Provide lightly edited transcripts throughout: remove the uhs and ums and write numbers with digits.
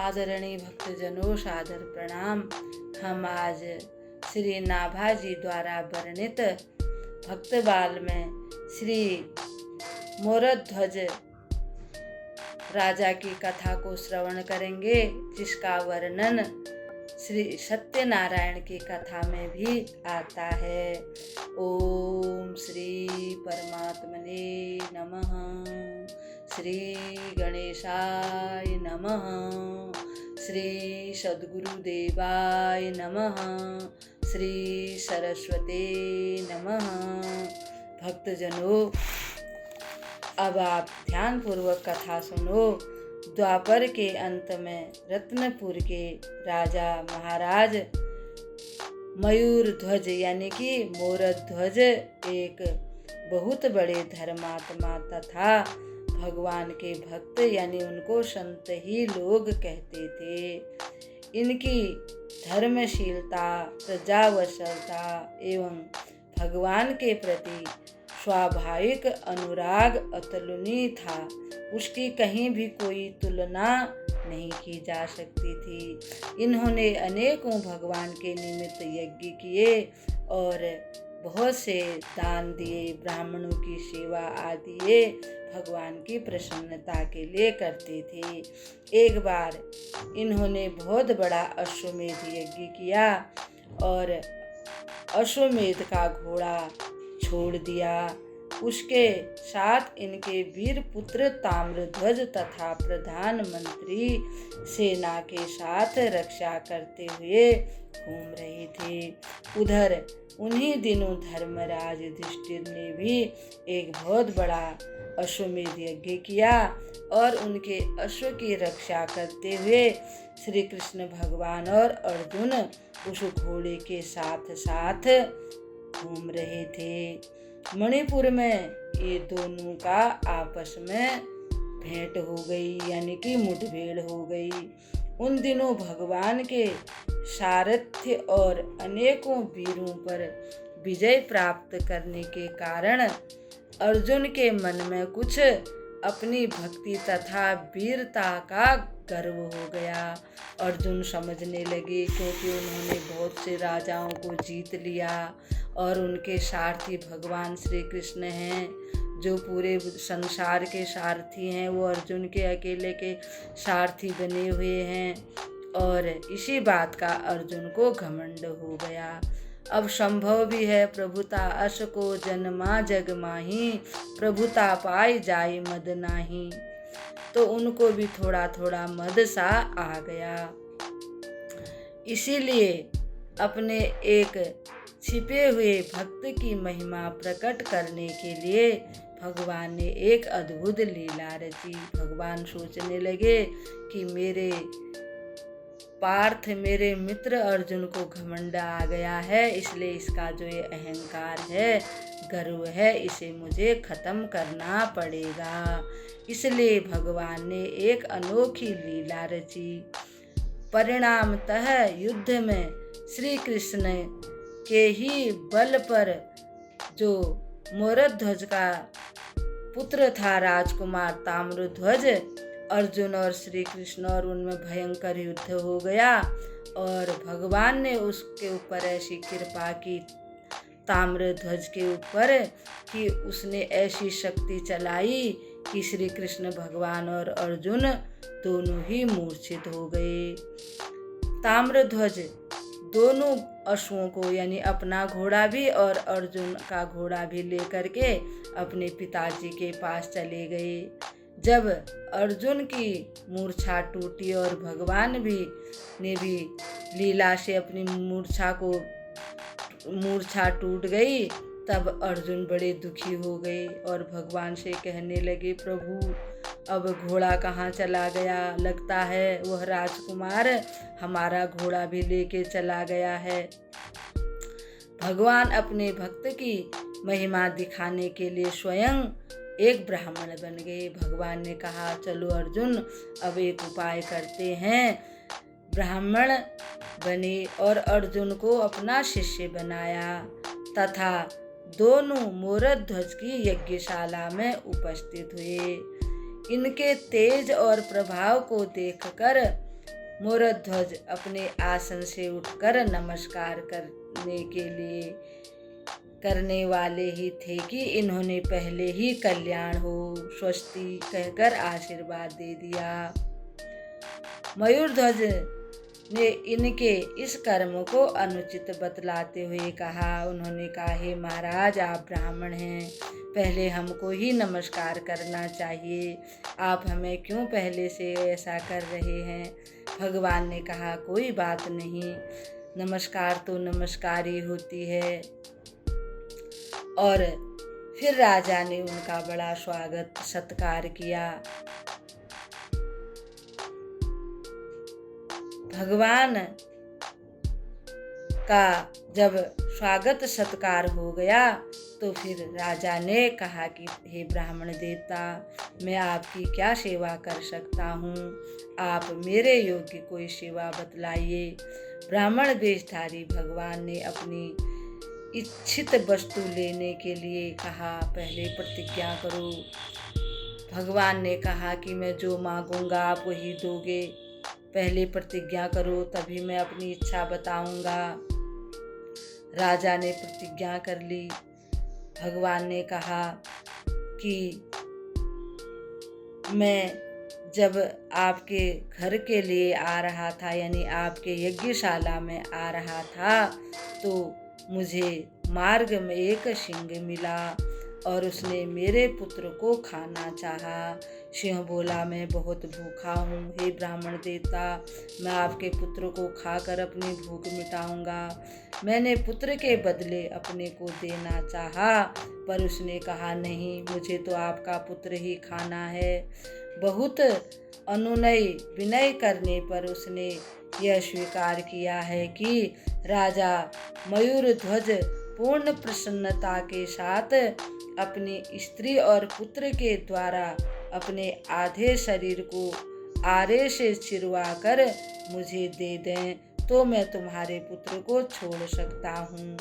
आदरणीय भक्तजनों, सादर प्रणाम। हम आज श्री नाभाजी द्वारा वर्णित भक्तबाल में श्री मोरध्वज राजा की कथा को श्रवण करेंगे, जिसका वर्णन श्री सत्यनारायण की कथा में भी आता है। ओम श्री परमात्मने नमः। श्री गणेशाय नमः। श्री सद्गुरुदेवाय नमः। श्री सरस्वते नमः। भक्तजनों, अब आप ध्यान पूर्वक कथा सुनो। द्वापर के अंत में रत्नपुर के राजा महाराज मयूरध्वज यानी कि मोरध्वज एक बहुत बड़े धर्मात्मा तथा भगवान के भक्त यानी उनको संत ही लोग कहते थे। इनकी धर्मशीलता, प्रजावत्सलता एवं भगवान के प्रति स्वाभाविक अनुराग अतुलनीय था। उसकी कहीं भी कोई तुलना नहीं की जा सकती थी। इन्होंने अनेकों भगवान के निमित्त यज्ञ किए और बहुत से दान दिए, ब्राह्मणों की सेवा आदि ये भगवान की प्रसन्नता के लिए करते थे। एक बार इन्होंने बहुत बड़ा अश्वमेध यज्ञ किया और अश्वमेध का घोड़ा छोड़ दिया। उसके साथ इनके वीर पुत्र ताम्रध्वज तथा प्रधानमंत्री सेना के साथ रक्षा करते हुए घूम रहे थे। उधर उन्हीं दिनों धर्मराज युधिष्ठिर ने भी एक बहुत बड़ा अश्वमेध यज्ञ किया और उनके अश्व की रक्षा करते हुए श्री कृष्ण भगवान और अर्जुन उस घोड़े के साथ साथ घूम रहे थे। मणिपुर में ये दोनों का आपस में भेंट हो गई यानी कि मुठभेड़ हो गई। उन दिनों भगवान के सारथ्य और अनेकों वीरों पर विजय प्राप्त करने के कारण अर्जुन के मन में कुछ अपनी भक्ति तथा वीरता का गर्व हो गया। अर्जुन समझने लगे, क्योंकि उन्होंने बहुत से राजाओं को जीत लिया और उनके सारथी भगवान श्री कृष्ण हैं, जो पूरे संसार के सारथी हैं। वो अर्जुन के अकेले के सारथी बने हुए हैं और इसी बात का अर्जुन को घमंड हो गया। अब संभव भी है प्रभुता अस को जन्मा जग माही, प्रभुता पाई जाई मद नाही। तो उनको भी थोड़ा थोड़ा मद सा आ गया। इसीलिए अपने एक छिपे हुए भक्त की महिमा प्रकट करने के लिए भगवान ने एक अद्भुत लीला रची। भगवान सोचने लगे कि मेरे पार्थ, मेरे मित्र अर्जुन को घमंड आ गया है, इसलिए इसका जो ये अहंकार है, गर्व है, इसे मुझे खत्म करना पड़ेगा। इसलिए भगवान ने एक अनोखी लीला रची। परिणामतः युद्ध में श्री कृष्ण के ही बल पर जो मोरध्वज का पुत्र था राजकुमार ताम्रध्वज, अर्जुन और श्री कृष्ण और उनमें भयंकर युद्ध हो गया और भगवान ने उसके ऊपर ऐसी कृपा की, ताम्रध्वज के ऊपर, कि उसने ऐसी शक्ति चलाई कि श्री कृष्ण भगवान और अर्जुन दोनों ही मूर्छित हो गए। ताम्रध्वज दोनों अश्वों को यानी अपना घोड़ा भी और अर्जुन का घोड़ा भी लेकर के अपने पिताजी के पास चले गए। जब अर्जुन की मूर्छा टूटी और भगवान ने भी लीला से अपनी मूर्छा टूट गई, तब अर्जुन बड़े दुखी हो गए और भगवान से कहने लगे, प्रभु अब घोड़ा कहाँ चला गया? लगता है वह राजकुमार हमारा घोड़ा भी लेके चला गया है। भगवान अपने भक्त की महिमा दिखाने के लिए स्वयं एक ब्राह्मण बन गए। भगवान ने कहा, चलो अर्जुन, अब एक उपाय करते हैं। ब्राह्मण बने और अर्जुन को अपना शिष्य बनाया तथा दोनों मोरध्वज की यज्ञशाला में उपस्थित हुए। इनके तेज और प्रभाव को देखकर मोरध्वज अपने आसन से उठकर नमस्कार करने वाले ही थे कि इन्होंने पहले ही कल्याण हो स्वस्ति कहकर आशीर्वाद दे दिया। मयूरध्वज ने इनके इस कर्म को अनुचित बतलाते हुए कहा। उन्होंने कहा, हे महाराज, आप ब्राह्मण हैं, पहले हमको ही नमस्कार करना चाहिए, आप हमें क्यों पहले से ऐसा कर रहे हैं। भगवान ने कहा, कोई बात नहीं, नमस्कार तो नमस्कार ही होती है। और फिर राजा ने उनका बड़ा स्वागत सत्कार किया। भगवान का जब स्वागत सत्कार हो गया तो फिर राजा ने कहा कि हे ब्राह्मण देवता, मैं आपकी क्या सेवा कर सकता हूँ, आप मेरे योग्य कोई सेवा बतलाइए। ब्राह्मण वेशधारी भगवान ने अपनी इच्छित वस्तु लेने के लिए कहा, पहले प्रतिज्ञा करो। भगवान ने कहा कि मैं जो मांगूंगा आप वही दोगे, पहले प्रतिज्ञा करो, तभी मैं अपनी इच्छा बताऊंगा। राजा ने प्रतिज्ञा कर ली। भगवान ने कहा कि मैं जब आपके घर के लिए आ रहा था, यानी आपके यज्ञशाला में आ रहा था, तो मुझे मार्ग में एक सिंह मिला और उसने मेरे पुत्र को खाना चाहा। सिंह बोला, मैं बहुत भूखा हूँ, हे ब्राह्मण देवता, मैं आपके पुत्र को खाकर अपनी भूख मिटाऊंगा। मैंने पुत्र के बदले अपने को देना चाहा, पर उसने कहा, नहीं, मुझे तो आपका पुत्र ही खाना है। बहुत अनुनय विनय करने पर उसने यह स्वीकार किया है कि राजा मयूरध्वज पूर्ण प्रसन्नता के साथ अपनी स्त्री और पुत्र के द्वारा अपने आधे शरीर को आरे से चिरवा कर मुझे दे दें, तो मैं तुम्हारे पुत्र को छोड़ सकता हूँ।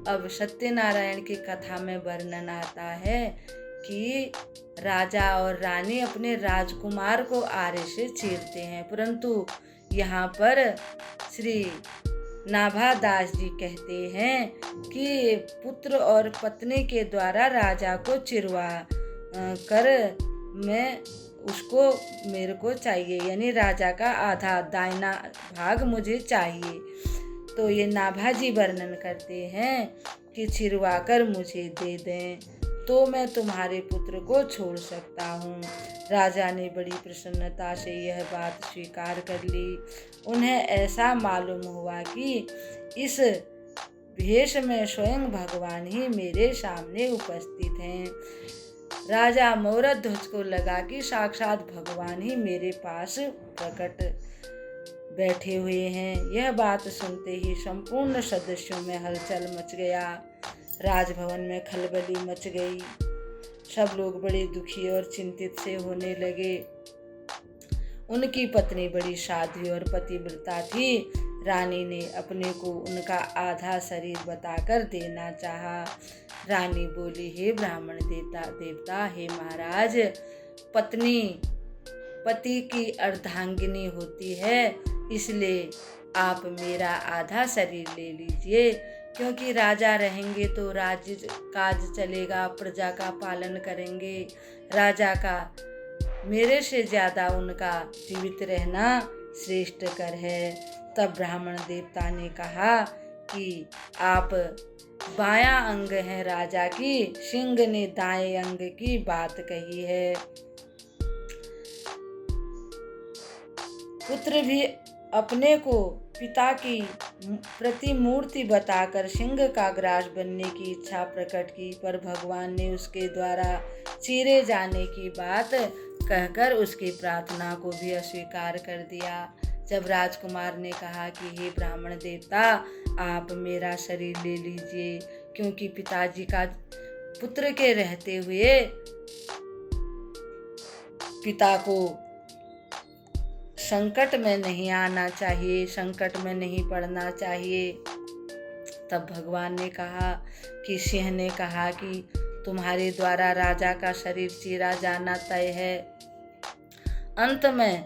अब सत्यनारायण की कथा में वर्णन आता है कि राजा और रानी अपने राजकुमार को आरे से चीरते हैं, परंतु यहाँ पर श्री नाभादास जी कहते हैं कि पुत्र और पत्नी के द्वारा राजा को चिरवा कर मैं उसको मेरे को चाहिए, यानी राजा का आधा दाहिना भाग मुझे चाहिए। तो ये नाभाजी वर्णन करते हैं कि चिरवा कर मुझे दे दें, तो मैं तुम्हारे पुत्र को छोड़ सकता हूँ। राजा ने बड़ी प्रसन्नता से यह बात स्वीकार कर ली। उन्हें ऐसा मालूम हुआ कि इस भेष में स्वयं भगवान ही मेरे सामने उपस्थित हैं। राजा मोरध्वज को लगा कि साक्षात भगवान ही मेरे पास प्रकट बैठे हुए हैं। यह बात सुनते ही संपूर्ण सदस्यों में हलचल मच गया, राजभवन में खलबली मच गई। सब लोग बड़े दुखी और चिंतित से होने लगे। उनकी पत्नी बड़ी साध्वी और पतिव्रता थी। रानी ने अपने को उनका आधा शरीर बताकर देना चाहा। रानी बोली, हे ब्राह्मण देवता, हे महाराज, पत्नी पति की अर्धांगिनी होती है, इसलिए आप मेरा आधा शरीर ले लीजिए, क्योंकि राजा रहेंगे तो राज्य काज चलेगा, प्रजा का पालन करेंगे। राजा का मेरे से ज़्यादा उनका जीवित रहना श्रेष्ठ कर है। तब ब्राह्मण देवता ने कहा कि आप बायां अंग हैं राजा की, सिंह ने दाएं अंग की बात कही है। पुत्र भी अपने को पिता की प्रतिमूर्ति बताकर सिंह का ग्रास बनने की इच्छा प्रकट की, पर भगवान ने उसके द्वारा चीरे जाने की बात कहकर उसकी प्रार्थना को भी अस्वीकार कर दिया। जब राजकुमार ने कहा कि हे ब्राह्मण देवता, आप मेरा शरीर ले लीजिए, क्योंकि पिताजी का पुत्र के रहते हुए पिता को संकट में नहीं आना चाहिए, संकट में नहीं पड़ना चाहिए। तब भगवान ने कहा कि सिंह ने कहा कि तुम्हारे द्वारा राजा का शरीर चीरा जाना तय है। अंत में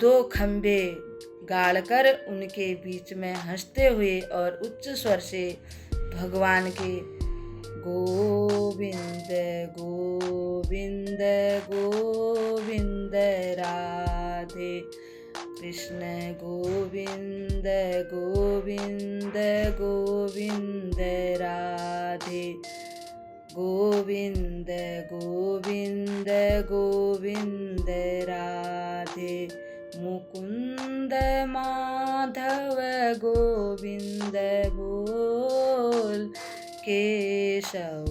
2 खंबे गाड़कर उनके बीच में हंसते हुए और उच्च स्वर से भगवान के गोविंद गोविंद गोविंद राधे कृष्ण गोविंद गोविंद गोविंद राधे गोविंद गोविंद गोविंद राधे मुकुंद माधव गोविंद बोल केशव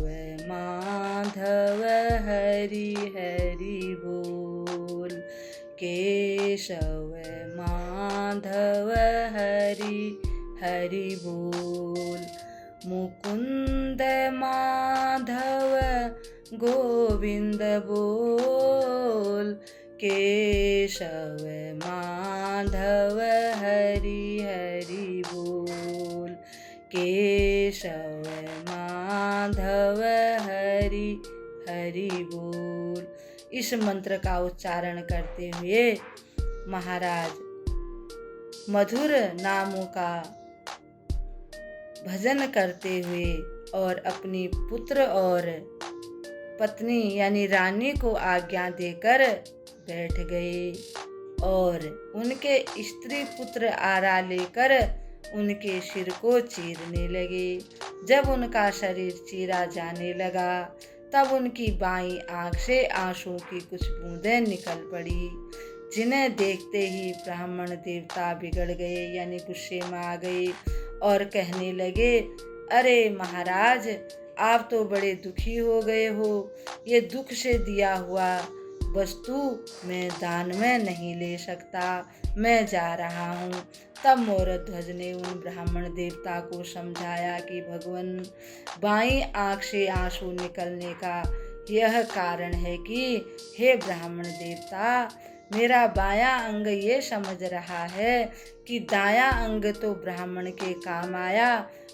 माधव हरि हरि बोल केशव माधव हरि हरि बोल मुकुंद माधव गोविंद बोल केशव माधव हरि हरि बोल केशव माधव हरि हरि बोल। इस मंत्र का उच्चारण करते हुए महाराज मधुर नामों का भजन करते हुए और अपनी पुत्र और पत्नी यानी रानी को आज्ञा देकर बैठ गए और उनके स्त्री पुत्र आरा लेकर उनके सिर को चीरने लगे। जब उनका शरीर चीरा जाने लगा तब उनकी बाईं आंख से आंसू की कुछ बूंदें निकल पड़ी, जिन्हें देखते ही ब्राह्मण देवता बिगड़ गए यानी गुस्से में आ गए और कहने लगे, अरे महाराज, आप तो बड़े दुखी हो गए हो, ये दुख से दिया हुआ वस्तु मैं दान में नहीं ले सकता, मैं जा रहा हूँ। तब मोरध्वज ने उन ब्राह्मण देवता को समझाया कि भगवान बाईं आंख से आंसू निकलने का यह कारण है कि हे ब्राह्मण देवता, मेरा बायां अंग ये समझ रहा है कि दायां अंग तो ब्राह्मण के काम आया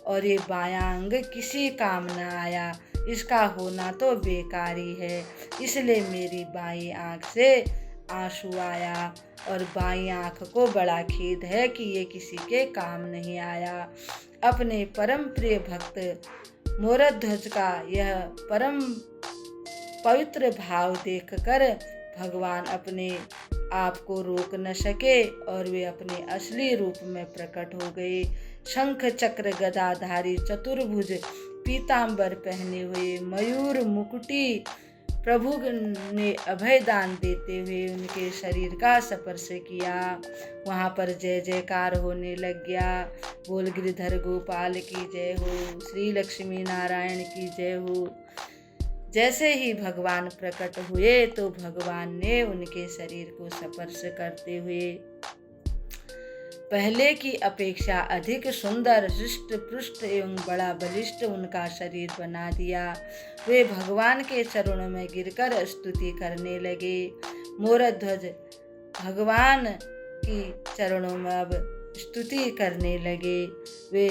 और ये बायां अंग किसी काम न आया, इसका होना तो बेकारी है, इसलिए मेरी बाईं आंख से आंसू आया और बाईं आंख को बड़ा खेद है कि ये किसी के काम नहीं आया। अपने परम प्रिय भक्त मोरध्वज का यह परम पवित्र भाव देखकर भगवान अपने आप को रोक न सके और वे अपने असली रूप में प्रकट हो गए। शंख चक्र गदाधारी चतुर्भुज पीतांबर पहने हुए मयूर मुकुटी प्रभु ने अभय दान देते हुए उनके शरीर का स्पर्श किया। वहाँ पर जय जयकार होने लग गया। बोल गिरधर गोपाल की जय हो, श्री लक्ष्मी नारायण की जय हो। जैसे ही भगवान प्रकट हुए तो भगवान ने उनके शरीर को स्पर्श करते हुए पहले की अपेक्षा अधिक सुंदर, हृष्ट पुष्ट एवं बड़ा बलिष्ठ उनका शरीर बना दिया। वे भगवान के चरणों में गिरकर स्तुति करने लगे। मोरध्वज भगवान की चरणों में अब स्तुति करने लगे। वे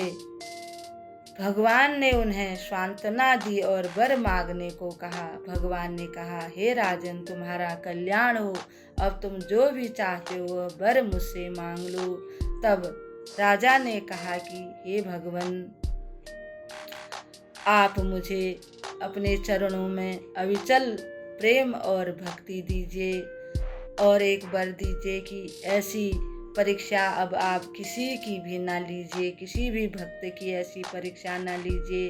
भगवान ने उन्हें सांत्वना दी और वर मांगने को कहा। भगवान ने कहा, हे राजन, तुम्हारा कल्याण हो, अब तुम जो भी चाहते हो वह वर मुझसे मांग लो। तब राजा ने कहा कि हे भगवान, आप मुझे अपने चरणों में अविचल प्रेम और भक्ति दीजिए और एक वर दीजिए कि ऐसी परीक्षा अब आप किसी की भी ना लीजिए, किसी भी भक्त की ऐसी परीक्षा ना लीजिए।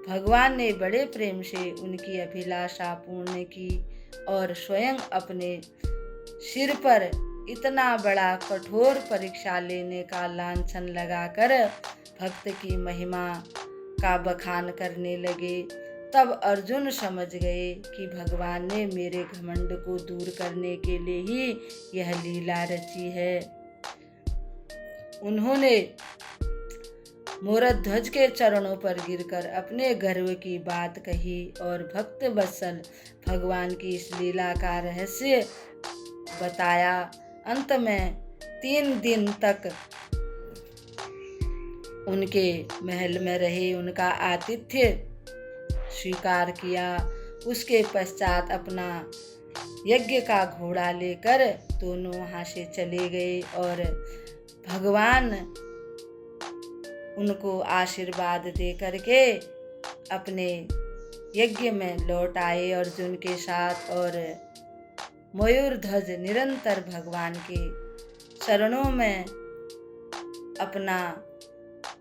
भगवान ने बड़े प्रेम से उनकी अभिलाषा पूर्ण की और स्वयं अपने सिर पर इतना बड़ा कठोर परीक्षा लेने का लांछन लगाकर भक्त की महिमा का बखान करने लगे। तब अर्जुन समझ गए कि भगवान ने मेरे घमंड को दूर करने के लिए ही यह लीला रची है। उन्होंने मोरध्वज के चरणों पर गिरकर अपने गर्व की बात कही और भक्त वत्सल भगवान की इस लीला का रहस्य बताया। अंत में 3 दिन तक उनके महल में रहे, उनका आतिथ्य स्वीकार किया। उसके पश्चात अपना यज्ञ का घोड़ा लेकर दोनों वहाँ से चले गए और भगवान उनको आशीर्वाद दे करके अपने यज्ञ में लौट आए अर्जुन के साथ। और मयूरध्वज निरंतर भगवान के चरणों में अपना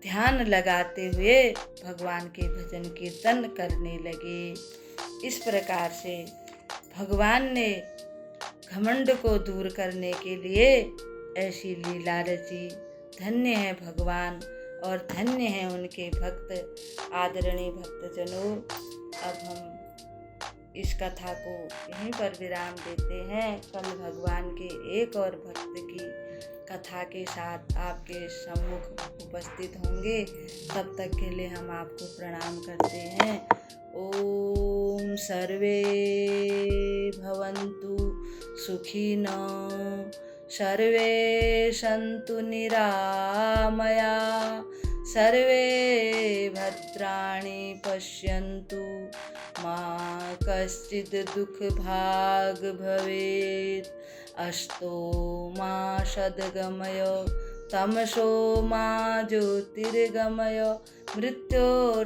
ध्यान लगाते हुए भगवान के भजन कीर्तन करने लगे। इस प्रकार से भगवान ने घमंड को दूर करने के लिए ऐसी लीला रची। धन्य है भगवान और धन्य है उनके भक्त। आदरणीय भक्तजनों, अब हम इस कथा को यहीं पर विराम देते हैं। कल भगवान के एक और भक्त की कथा के साथ आपके सम्मुख उपस्थित होंगे। तब तक के लिए हम आपको प्रणाम करते हैं। ओम सर्वे भवन्तु सुखिनः, सर्वे सन्तु निरामया, सर्वे भद्राणि पश्यन्तु, मा कश्चित् दुःखभाग् भवेत्। अस्तो मा सद्गमय, तमसो मा ज्योतिर्गमय, मृत्योर्मामृतं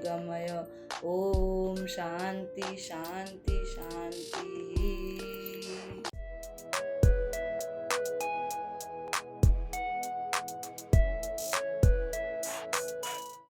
गमय। ओम शांति शांति शांति।